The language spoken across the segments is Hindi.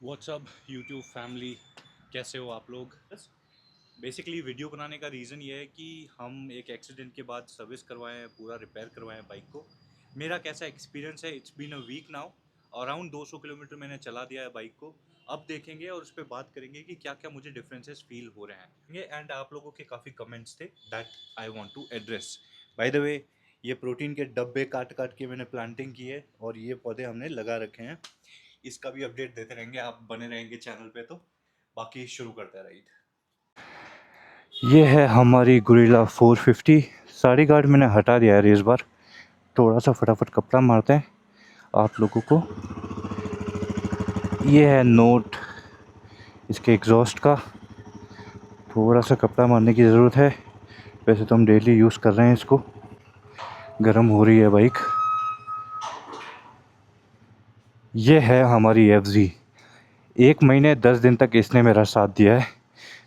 व्हाट्सअप यूट्यूब फैमिली, कैसे हो आप लोग। बेसिकली वीडियो बनाने का रीज़न ये है कि हम एक एक्सीडेंट के बाद सर्विस करवाए हैं, पूरा रिपेयर करवाए हैं बाइक को। मेरा कैसा एक्सपीरियंस है, it's been a week now. Around 200 kilometre मैंने चला दिया है बाइक को। अब देखेंगे और उस पर बात करेंगे कि क्या क्या मुझे डिफरेंसेस फील हो रहे हैं। एंड आप लोगों के काफ़ी कमेंट्स थे that I want to address. By the way, ये प्रोटीन के डब्बे काट काट के मैंने प्लांटिंग की है और ये पौधे हमने लगा रखे हैं। इसका भी अपडेट देते रहेंगे, आप बने रहेंगे चैनल पे। तो बाकी शुरू करते हैं राइड। ये है हमारी गुरिल्ला 450। सारी गार्ड मैंने हटा दिया है इस बार। थोड़ा सा फटाफट कपड़ा मारते हैं आप लोगों को। ये है नोट इसके एग्जॉस्ट का। थोड़ा सा कपड़ा मारने की ज़रूरत है, वैसे तो हम डेली यूज़ कर रहे हैं इसको। गर्म हो रही है बाइक। ये है हमारी FZ। 1 महीने 10 दिन तक इसने मेरा साथ दिया है,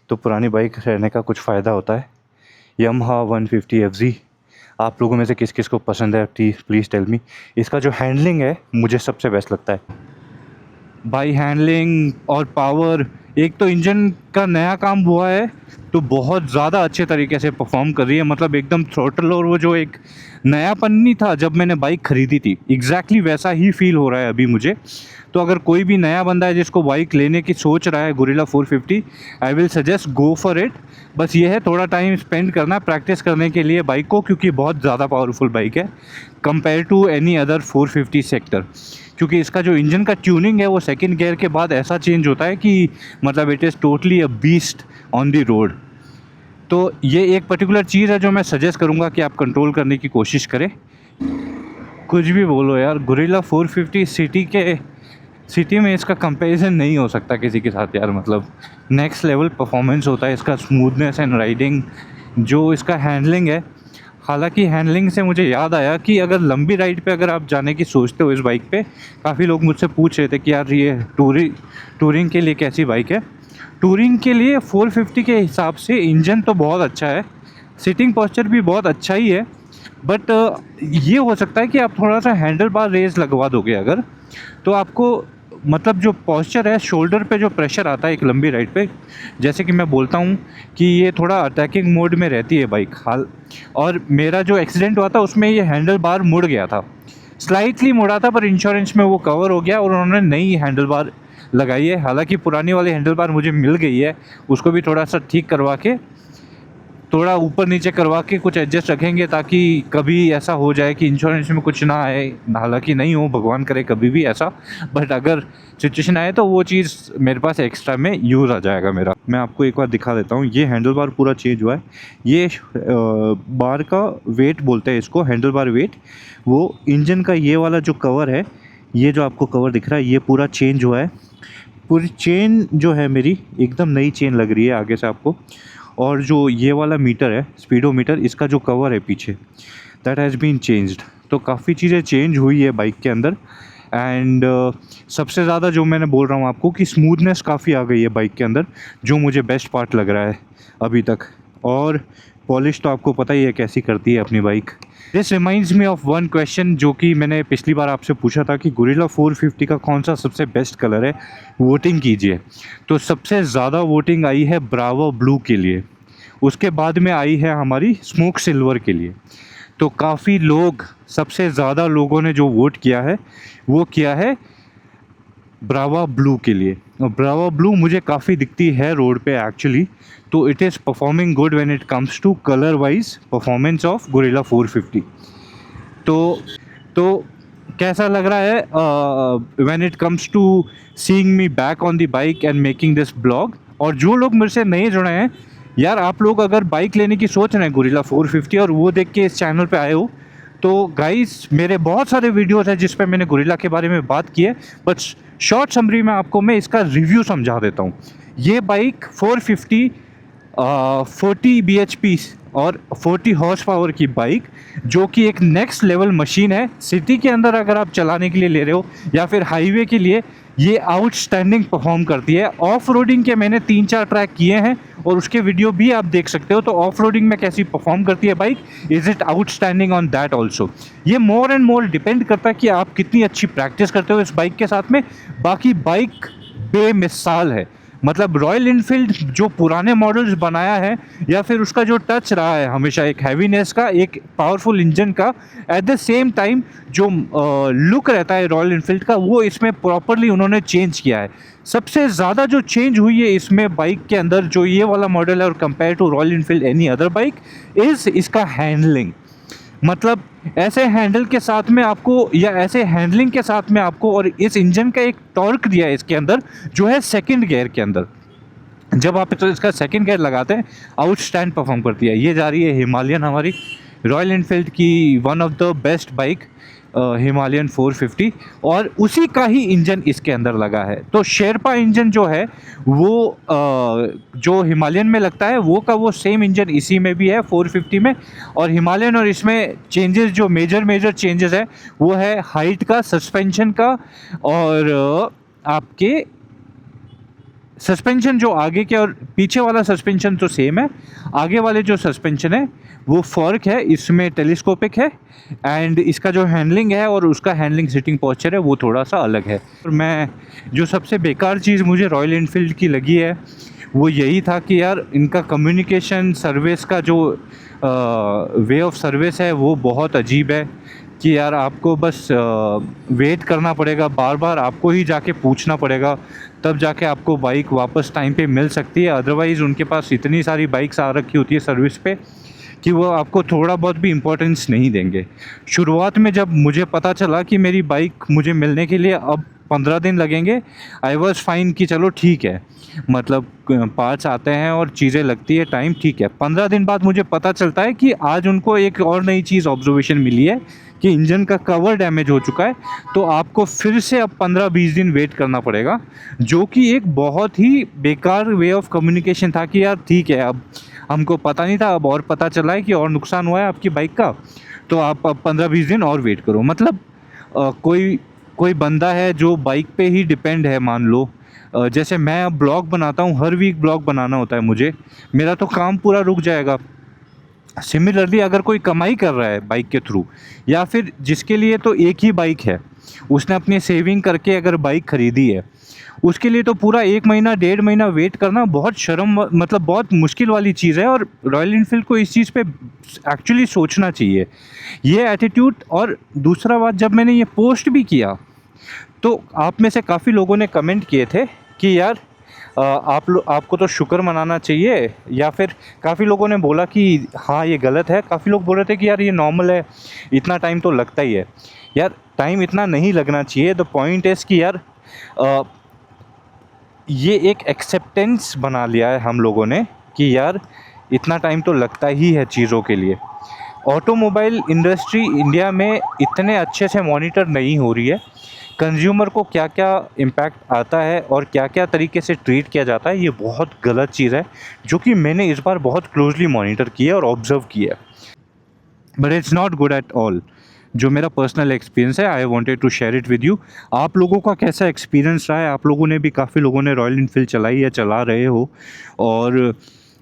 तो पुरानी बाइक रहने का कुछ फ़ायदा होता है। Yamaha 150 FZ। आप लोगों में से किस किस को पसंद है, प्लीज़ टेल मी। इसका जो हैंडलिंग है मुझे सबसे बेस्ट लगता है भाई। हैंडलिंग और पावर, एक तो इंजन का नया काम हुआ है तो बहुत ज़्यादा अच्छे तरीके से परफॉर्म कर रही है। मतलब एकदम थ्रोटल, और वो जो एक नयापन नहीं था जब मैंने बाइक ख़रीदी थी, एग्जैक्टली वैसा ही फील हो रहा है अभी मुझे। तो अगर कोई भी नया बंदा है जिसको बाइक लेने की सोच रहा है guerrilla 450, I will suggest go for it. बस ये है, थोड़ा टाइम स्पेंड करना प्रैक्टिस करने के लिए बाइक को, क्योंकि बहुत ज़्यादा पावरफुल बाइक है compare to any other 450 sector. क्योंकि इसका जो इंजन का ट्यूनिंग है वो सेकंड गियर के बाद ऐसा चेंज होता है कि मतलब it is totally a beast on the road. तो ये एक पर्टिकुलर चीज़ है जो मैं सजेस्ट करूँगा कि आप कंट्रोल करने की कोशिश करें। कुछ भी बोलो यार, गुरिल्ला 450 सिटी में इसका कंपैरिजन नहीं हो सकता किसी के साथ यार। मतलब नेक्स्ट लेवल परफॉर्मेंस होता है इसका, स्मूथनेस एंड राइडिंग, जो इसका हैंडलिंग है। हालांकि हैंडलिंग से मुझे याद आया कि अगर लंबी राइड पे अगर आप जाने की सोचते हो इस बाइक पे, काफ़ी लोग मुझसे पूछ रहे थे कि यार ये टूरिंग के लिए कैसी बाइक है। टूरिंग के लिए 450 के हिसाब से इंजन तो बहुत अच्छा है, सिटिंग पोस्चर भी बहुत अच्छा ही है। बट ये हो सकता है कि आप थोड़ा सा हैंडल बार रेज लगवा दोगे अगर, तो आपको मतलब जो पोस्चर है, शोल्डर पे जो प्रेशर आता है एक लंबी राइड पे, जैसे कि मैं बोलता हूँ कि ये थोड़ा अटैकिंग मोड में रहती है बाइक। हाल और मेरा जो एक्सीडेंट हुआ था उसमें ये हैंडल बार मुड़ गया था, स्लाइटली मुड़ा था, पर इंश्योरेंस में वो कवर हो गया और उन्होंने नई हैंडल बार लगाई है। हालांकि पुरानी वाली हैंडल बार मुझे मिल गई है, उसको भी थोड़ा सा ठीक करवा के, थोड़ा ऊपर नीचे करवा के कुछ एडजस्ट रखेंगे, ताकि कभी ऐसा हो जाए कि इंश्योरेंस में कुछ ना आए। हालांकि नहीं हो, भगवान करे कभी भी ऐसा, बट अगर सिचुएशन आए तो वो चीज़ मेरे पास एक्स्ट्रा में यूज़ आ जाएगा मेरा। मैं आपको एक बार दिखा देता हूँ। ये हैंडल बार पूरा चेंज हुआ है। ये बार का वेट बोलते हैं इसको, हैंडल बार वेट। वो इंजन का ये वाला जो कवर है, ये जो आपको कवर दिख रहा है, ये पूरा चेंज हुआ है। पूरी चेन जो है मेरी एकदम नई चेन लग रही है आगे से आपको। और जो ये वाला मीटर है, स्पीडोमीटर, इसका जो कवर है पीछे, दैट हैज़ बीन चेंज्ड। तो काफ़ी चीज़ें चेंज हुई है बाइक के अंदर। एंड सबसे ज़्यादा जो मैंने बोल रहा हूँ आपको कि स्मूथनेस काफ़ी आ गई है बाइक के अंदर, जो मुझे बेस्ट पार्ट लग रहा है अभी तक। और पॉलिश तो आपको पता ही है कैसी करती है अपनी bike. This reminds me of one question जो कि मैंने पिछली बार आपसे पूछा था कि गुरिल्ला 450 का कौन सा सबसे बेस्ट कलर है, वोटिंग कीजिए। तो सबसे ज़्यादा वोटिंग आई है ब्रावो ब्लू के लिए, उसके बाद में आई है हमारी स्मोक सिल्वर के लिए। तो काफ़ी लोग, सबसे ज़्यादा लोगों ने जो वोट किया है वो किया है ब्रावा ब्लू के लिए। और ब्रावा ब्लू मुझे काफ़ी दिखती है रोड पे एक्चुअली। तो it is performing good when it comes to colour wise performance of Guerrilla 450। तो कैसा लग रहा है when it comes to seeing me back on the bike and making this blog. और जो लोग मेरे से नए जुड़े हैं यार, आप लोग अगर बाइक लेने की सोच रहे हैं गुरिल्ला 450 और वो देख के इस चैनल पे आए हो, तो गाइस मेरे बहुत सारे वीडियोस हैं जिस पे मैंने गुरिल्ला के बारे में बात की है। बट शॉर्ट समरी में आपको मैं इसका रिव्यू समझा देता हूँ। ये बाइक 450 40 bhp और 40 हॉर्स पावर की बाइक, जो कि एक नेक्स्ट लेवल मशीन है। सिटी के अंदर अगर आप चलाने के लिए ले रहे हो या फिर हाईवे के लिए, ये आउटस्टैंडिंग परफॉर्म करती है। ऑफ रोडिंग के मैंने 3-4 ट्रैक किए हैं और उसके वीडियो भी आप देख सकते हो। तो ऑफ रोडिंग में कैसी परफॉर्म करती है bike, is it outstanding on that also. ये मोर एंड मोर डिपेंड करता है कि आप कितनी अच्छी प्रैक्टिस करते हो इस बाइक के साथ में। बाकी बाइक बेमिसाल है। मतलब रॉयल इनफील्ड जो पुराने मॉडल्स बनाया है, या फिर उसका जो टच रहा है हमेशा एक हैवीनेस का, एक पावरफुल इंजन का, एट द सेम टाइम जो लुक रहता है रॉयल इनफील्ड का, वो इसमें प्रॉपरली उन्होंने चेंज किया है। सबसे ज़्यादा जो चेंज हुई है इसमें बाइक के अंदर, जो ये वाला मॉडल है और compare to Royal Enfield any other bike, is इसका हैंडलिंग। मतलब ऐसे हैंडल के साथ में आपको, या ऐसे हैंडलिंग के साथ में आपको, और इस इंजन का एक टॉर्क दिया है इसके अंदर जो है सेकंड गियर के अंदर। जब आप तो इसका सेकंड गियर लगाते हैं, आउटस्टैंड परफॉर्म करती है। ये जा रही है हिमालयन, हमारी रॉयल इनफील्ड की one of the best bike, Himalayan 450, और उसी का ही इंजन इसके अंदर लगा है। तो शेरपा इंजन जो है वो जो हिमालयन में लगता है वो का वो सेम इंजन इसी में भी है 450 में। और हिमालयन और इसमें चेंजेस, जो मेजर चेंजेस है वो है हाइट का, सस्पेंशन का, और आपके सस्पेंशन जो आगे के और पीछे वाला सस्पेंशन तो सेम है, आगे वाले जो सस्पेंशन है वो फ़र्क है, इसमें टेलीस्कोपिक है। एंड इसका जो हैंडलिंग है और उसका हैंडलिंग सिटिंग पोस्चर है वो थोड़ा सा अलग है। और मैं जो सबसे बेकार चीज़ मुझे रॉयल इनफील्ड की लगी है वो यही था कि यार इनका कम्युनिकेशन सर्विस का जो वे ऑफ सर्विस है वो बहुत अजीब है। कि यार आपको बस वेट करना पड़ेगा, बार बार आपको ही जाके पूछना पड़ेगा, तब जाके आपको बाइक वापस टाइम पे मिल सकती है। अदरवाइज़ उनके पास इतनी सारी बाइक्स आ रखी होती है सर्विस पे कि वो आपको थोड़ा बहुत भी इम्पोर्टेंस नहीं देंगे। शुरुआत में जब मुझे पता चला कि मेरी बाइक मुझे मिलने के लिए अब 15 दिन लगेंगे, आई वॉज फाइन कि चलो ठीक है, मतलब पार्ट्स आते हैं और चीज़ें लगती है टाइम, ठीक है। 15 दिन बाद मुझे पता चलता है कि आज उनको एक और नई चीज़ ऑब्जर्वेशन मिली है कि इंजन का कवर डैमेज हो चुका है, तो आपको फिर से अब 15-20 दिन वेट करना पड़ेगा। जो कि एक बहुत ही बेकार वे ऑफ कम्युनिकेशन था कि यार ठीक है, अब हमको पता नहीं था, अब और पता चला है कि और नुकसान हुआ है आपकी बाइक का, तो आप अब 15-20 दिन और वेट करो। मतलब कोई बंदा है जो बाइक पे ही डिपेंड है, मान लो जैसे मैं अब ब्लॉग बनाता हूँ, हर वीक ब्लॉग बनाना होता है मुझे, मेरा तो काम पूरा रुक जाएगा। सिमिलरली अगर कोई कमाई कर रहा है बाइक के थ्रू, या फिर जिसके लिए तो एक ही बाइक है, उसने अपनी सेविंग करके अगर बाइक ख़रीदी है, उसके लिए तो पूरा 1 महीना 1.5 महीना वेट करना बहुत मतलब बहुत मुश्किल वाली चीज़ है। और रॉयल इनफील्ड को इस चीज़ पे एक्चुअली सोचना चाहिए, ये एटीट्यूड। और दूसरा बात, जब मैंने ये पोस्ट भी किया तो आप में से काफ़ी लोगों ने कमेंट किए थे कि यार आपको तो शुक्र मनाना चाहिए, या फिर काफ़ी लोगों ने बोला कि हाँ ये गलत है। काफ़ी लोग बोल रहे थे कि यार ये नॉर्मल है, इतना टाइम तो लगता ही है। यार टाइम इतना नहीं लगना चाहिए। द पॉइंट इज़ कि यार ये एक एक्सेप्टेंस बना लिया है हम लोगों ने कि यार इतना टाइम तो लगता ही है चीज़ों के लिए। ऑटोमोबाइल इंडस्ट्री इंडिया में इतने अच्छे से मॉनिटर नहीं हो रही है। कंज्यूमर को क्या क्या इम्पैक्ट आता है और क्या क्या तरीके से ट्रीट किया जाता है, ये बहुत गलत चीज़ है, जो कि मैंने इस बार बहुत क्लोजली मॉनिटर किया है और ऑब्ज़र्व किया है। But it's not good at all. जो मेरा पर्सनल एक्सपीरियंस है, I wanted to share it with you. आप लोगों का कैसा एक्सपीरियंस रहा है? आप लोगों ने भी, काफ़ी लोगों ने रॉयल इनफील्ड चलाई या चला रहे हो, और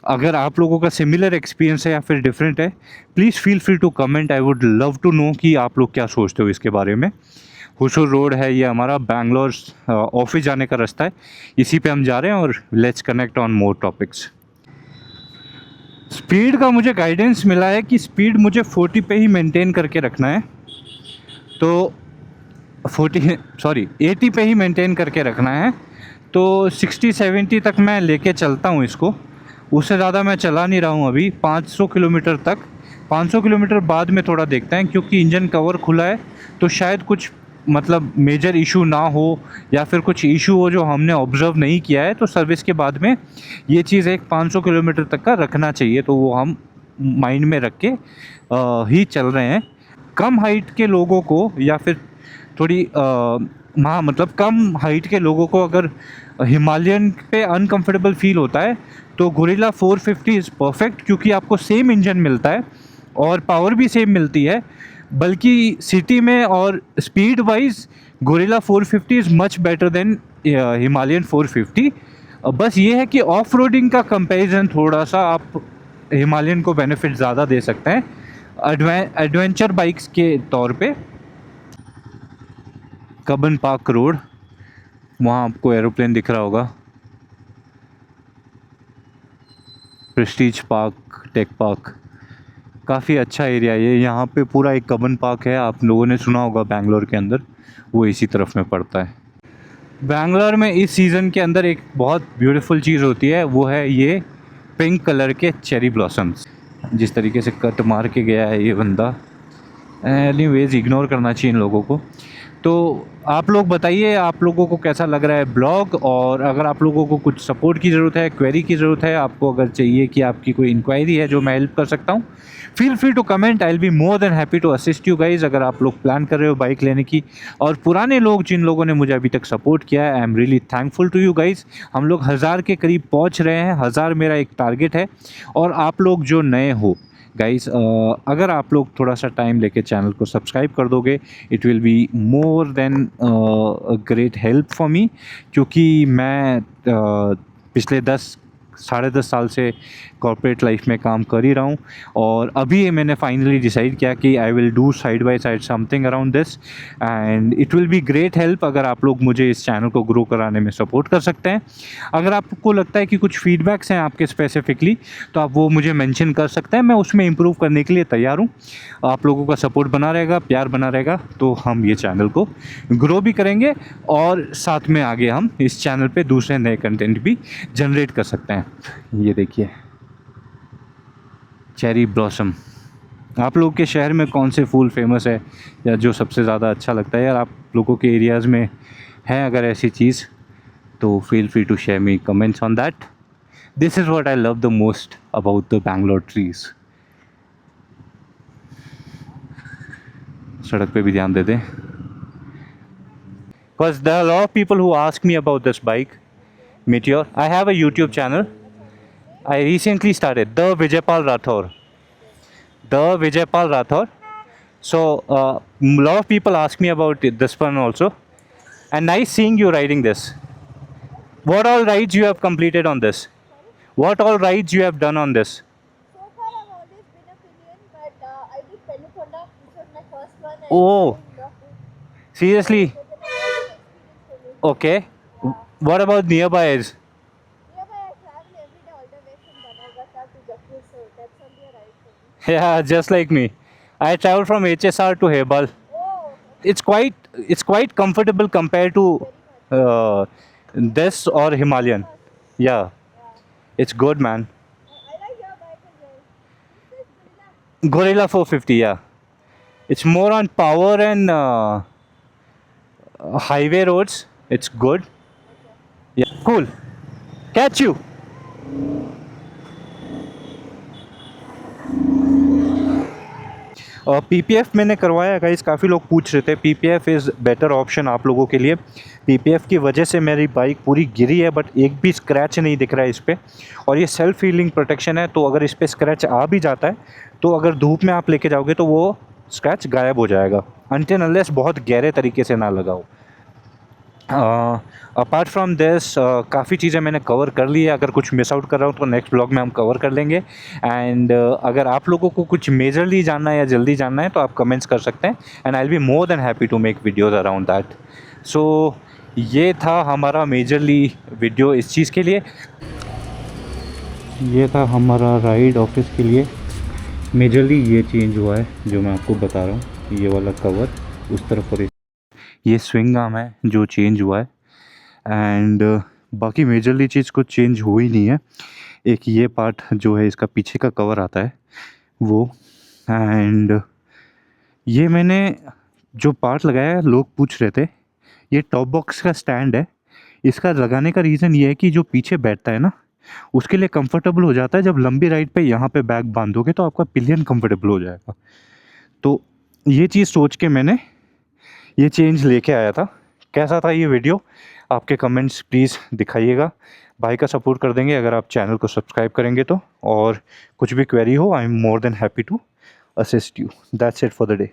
अगर आप लोगों का सिमिलर एक्सपीरियंस है या फिर डिफरेंट है, please feel free to comment. I would love to know कि आप लोग क्या सोचते हो इसके बारे में। हुसूर रोड है ये हमारा बैंगलोर ऑफिस जाने का रास्ता है, इसी पे हम जा रहे हैं, और let's connect on more topics. Speed का मुझे गाइडेंस मिला है कि स्पीड मुझे 40 पे ही मेंटेन करके रखना है, तो 80 पे ही मेंटेन करके रखना है। तो 60-70 तक मैं लेके चलता हूँ इसको, उससे ज़्यादा मैं चला नहीं रहा हूँ अभी। 500 किलोमीटर तक, 500 किलोमीटर बाद में थोड़ा देखते हैं, क्योंकि इंजन कवर खुला है तो शायद कुछ मतलब मेजर इशू ना हो, या फिर कुछ इशू हो जो हमने ऑब्ज़र्व नहीं किया है, तो सर्विस के बाद में ये चीज़ एक 500 किलोमीटर तक का रखना चाहिए। तो वो हम माइंड में रख के ही चल रहे हैं। कम हाइट के लोगों को, या फिर थोड़ी मतलब कम हाइट के लोगों को अगर हिमालयन पे अनकंफर्टेबल फील होता है, तो गोरिल्ला 450 इज़ परफेक्ट, क्योंकि आपको सेम इंजन मिलता है और पावर भी सेम मिलती है। बल्कि सिटी में और speed wise gorilla 450 is much better than Himalayan 450। बस ये है कि ऑफ रोडिंग का कंपैरिजन थोड़ा सा आप हिमालयन को बेनिफिट ज़्यादा दे सकते हैं एडवेंचर बाइक्स के तौर पे। कबन पार्क रोड, वहाँ आपको एरोप्लेन दिख रहा होगा, प्रेस्टीज पार्क, टेक पार्क, काफ़ी अच्छा एरिया है ये। यहाँ पे पूरा एक कबन पार्क है, आप लोगों ने सुना होगा बैंगलोर के अंदर, वो इसी तरफ में पड़ता है। बैंगलोर में इस सीज़न के अंदर एक बहुत ब्यूटीफुल चीज़ होती है, वो है ये पिंक कलर के चेरी ब्लॉसम्स। जिस तरीके से कट मार के गया है ये बंदा, एनीवेज इग्नोर करना चाहिए इन लोगों को। तो आप लोग बताइए आप लोगों को कैसा लग रहा है ब्लॉग, और अगर आप लोगों को कुछ सपोर्ट की ज़रूरत है, क्वेरी की ज़रूरत है, आपको अगर चाहिए कि आपकी कोई इंक्वायरी है जो मैं हेल्प कर सकता हूँ, feel free to comment, I will be more than happy to assist you guys. अगर आप लोग प्लान कर रहे हो बाइक लेने की, और पुराने लोग जिन लोगों ने मुझे अभी तक सपोर्ट किया है, I am really thankful to you guys. हम लोग 1000 के करीब पहुँच रहे हैं, 1000 मेरा एक टारगेट है। और आप लोग जो नए हो गाइस, अगर आप लोग थोड़ा सा टाइम लेके चैनल को सब्सक्राइब कर दोगे, it will be more then great help for me, क्योंकि मैं पिछले 10 साढ़े 10 साल से कॉर्पोरेट लाइफ में काम कर ही रहा हूँ, और अभी मैंने फाइनली डिसाइड किया कि I will do side by side something around this, and it will be great help अगर आप लोग मुझे इस चैनल को ग्रो कराने में सपोर्ट कर सकते हैं। अगर आपको लगता है कि कुछ फीडबैक्स हैं आपके स्पेसिफिकली, तो आप वो मुझे मेंशन कर सकते हैं, मैं उसमें इम्प्रूव करने के लिए तैयार हूँ। आप लोगों का सपोर्ट बना रहेगा, प्यार बना रहेगा, तो हम ये चैनल को ग्रो भी करेंगे, और साथ में आगे हम इस चैनल पे दूसरे नए कंटेंट भी जनरेट कर सकते हैं। ये देखिए चेरी ब्लॉसम। आप लोग के शहर में कौन से फूल फेमस है, या जो सबसे ज़्यादा अच्छा लगता है, यार आप लोगों के एरियाज़ में है अगर ऐसी चीज़, तो feel free to share me comments on that. This is what I love the most about the Bangalore trees. सड़क पे भी ध्यान दे दें, because there are lot of people who ask me about this bike Meteor. I have a YouTube channel. I recently started the Vijaypal Rathore. The Vijaypal Rathore. So lot of people ask me about this one also, and nice seeing you riding this. What all rides you have completed on this? What all rides you have done on this? So far, I've always been a pillion, but I did Penukonda, which was my first one. Oh, seriously? It was an amazing experience for me. Okay. What about nearby? Nearby, I travel every day all the way from Banarghata to Jaipur, so that's only a ride for me. Yeah, just like me. I travel from HSR to Hebal. Oh, It's quite comfortable compared to very much. uh, this or Himalayan. Yeah, Yeah. it's good, man. I like your bike as well. This is Gorilla. Gorilla 450, yeah. It's more on power and highway roads. It's good. Yeah, cool. Catch you. PPF मैंने करवाया गाइस, काफ़ी लोग पूछ रहे थे। PPF इज़ बेटर ऑप्शन आप लोगों के लिए। PPF की वजह से मेरी बाइक पूरी गिरी है, बट एक भी स्क्रैच नहीं दिख रहा है इस पर, और ये सेल्फ हीलिंग प्रोटेक्शन है, तो अगर इस पर स्क्रैच आ भी जाता है, तो अगर धूप में आप लेके जाओगे तो वो स्क्रैच गायब हो जाएगा, अनटिल अनलेस बहुत गहरे तरीके से ना लगाओ। अपार्ट फ्रॉम दिस काफ़ी चीज़ें मैंने कवर कर ली है। अगर कुछ मिस आउट कर रहा हूँ तो नेक्स्ट ब्लॉग में हम कवर कर लेंगे। एंड अगर आप लोगों को कुछ मेजरली जानना है या जल्दी जानना है, तो आप कमेंट्स कर सकते हैं, and I will be more than happy to make videos around that. So ये था हमारा मेजरली वीडियो इस चीज़ के लिए। ये था हमारा राइड ऑफिस के लिए। मेजरली ये चेंज हुआ है जो मैं आपको बता रहा हूँ, ये वाला कवर उस तरफ, और ये स्विंग आर्म है जो चेंज हुआ है, एंड बाकी मेजरली चीज़ कुछ चेंज हो ही नहीं है। एक ये पार्ट जो है इसका पीछे का कवर आता है वो, एंड ये मैंने जो पार्ट लगाया है, लोग पूछ रहे थे, ये टॉप बॉक्स का स्टैंड है। इसका लगाने का रीज़न ये है कि जो पीछे बैठता है ना, उसके लिए कंफर्टेबल हो जाता है। जब लंबी राइड पे यहाँ पे बैग बांधोगे तो आपका पिलियन कंफर्टेबल हो जाएगा। तो ये चीज़ सोच के मैंने ये चेंज लेके आया था। कैसा था ये वीडियो, आपके कमेंट्स प्लीज़ दिखाइएगा। भाई का सपोर्ट कर देंगे अगर आप चैनल को सब्सक्राइब करेंगे तो, और कुछ भी क्वेरी हो, I am more than happy to assist you. That's it for the day.